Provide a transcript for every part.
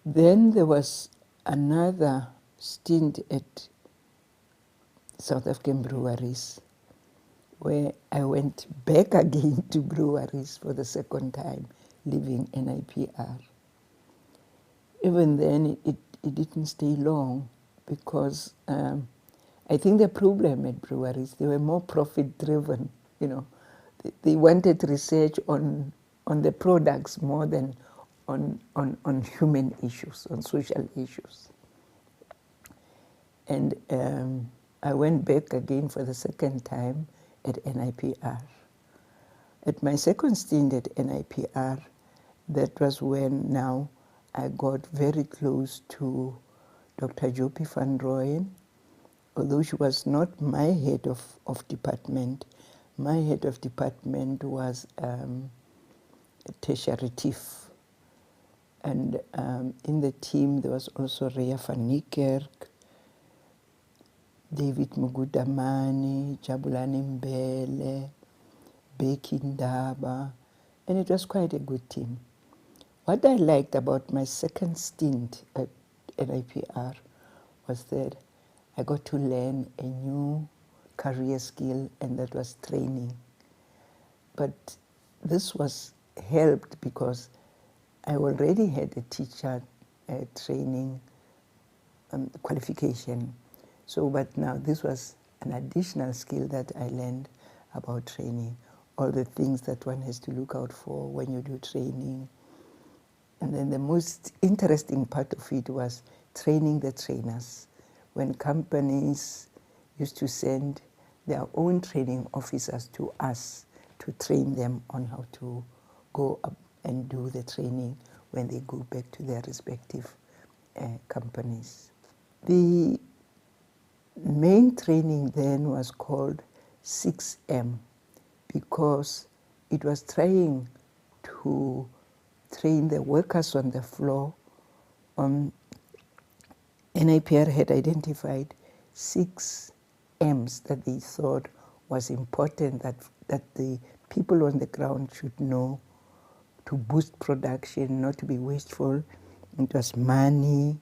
Then there was another stint at South African breweries where I went back again to breweries for the second time, leaving NIPR. Even then, it didn't stay long because I think the problem at breweries, they were more profit-driven, you know. They wanted research on the products more than on human issues, on social issues. And I went back again for the second time at NIPR. At my second stint at NIPR, that was when now I got very close to Dr. Jopi van Rooyen, although she was not my head of department. My head of department was Tertiary Tief. And in the team, there was also Rea van Niekerk, David Mugudamani, Jabulani Mbele, Becky Ndaba, and it was quite a good team. What I liked about my second stint at NIPR was that I got to learn a new career skill, and that was training. But this was helped because I already had a teacher training qualification. So, but now this was an additional skill that I learned about training, all the things that one has to look out for when you do training. And then the most interesting part of it was training the trainers. When companies used to send their own training officers to us to train them on how to go up and do the training when they go back to their respective companies. The main training then was called 6M because it was trying to train the workers on the floor. NIPR had identified 6 M's that they thought was important that the people on the ground should know to boost production, not to be wasteful. It was money,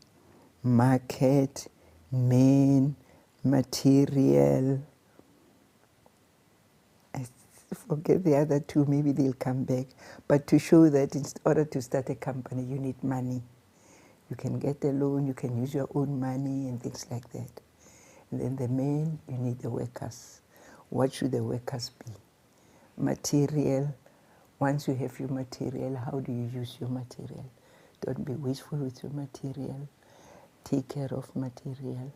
market, men, material. I forget the other two, maybe they'll come back. But to show that in order to start a company, you need money. You can get a loan, you can use your own money and things like that. And then the main, you need the workers. What should the workers be? Material. Once you have your material, how do you use your material? Don't be wasteful with your material. Take care of material.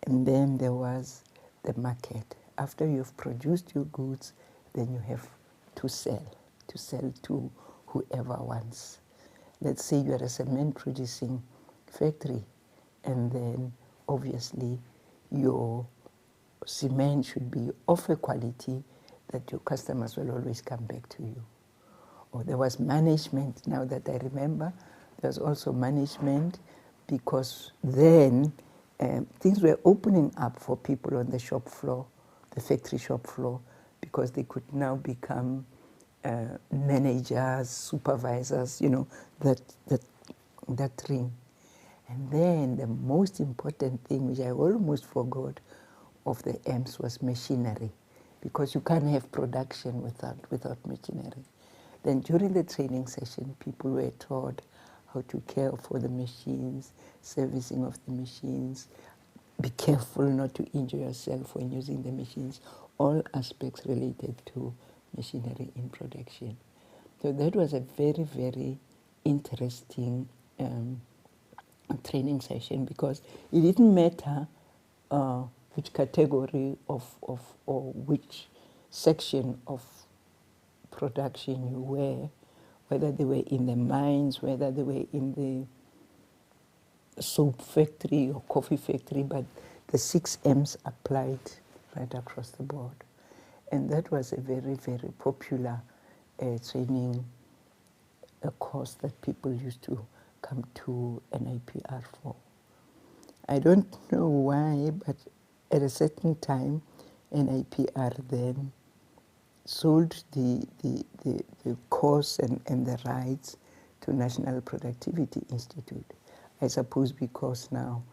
And then there was the market. After you've produced your goods, then you have to sell to whoever wants. Let's say you are a cement producing factory, and then obviously your cement should be of a quality that your customers will always come back to you. Or there was management, now that I remember, there's also management because then things were opening up for people on the shop floor, the factory shop floor, because they could now become managers, supervisors, you know, that ring. And then the most important thing, which I almost forgot of the M's, was machinery, because you can't have production without machinery. Then during the training session, people were taught how to care for the machines, servicing of the machines, be careful not to injure yourself when using the machines, all aspects related to machinery in production. So that was a very, very interesting training session because it didn't matter which category or which section of production you were, whether they were in the mines, whether they were in the soap factory or coffee factory, but the 6 M's applied right across the board. And that was a very, very popular training course that people used to come to NIPR for. I don't know why, but at a certain time, NIPR then sold the course and the rights to National Productivity Institute. I suppose because now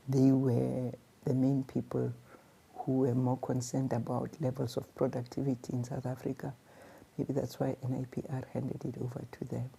they were the main people who were more concerned about levels of productivity in South Africa. Maybe that's why NIPR handed it over to them.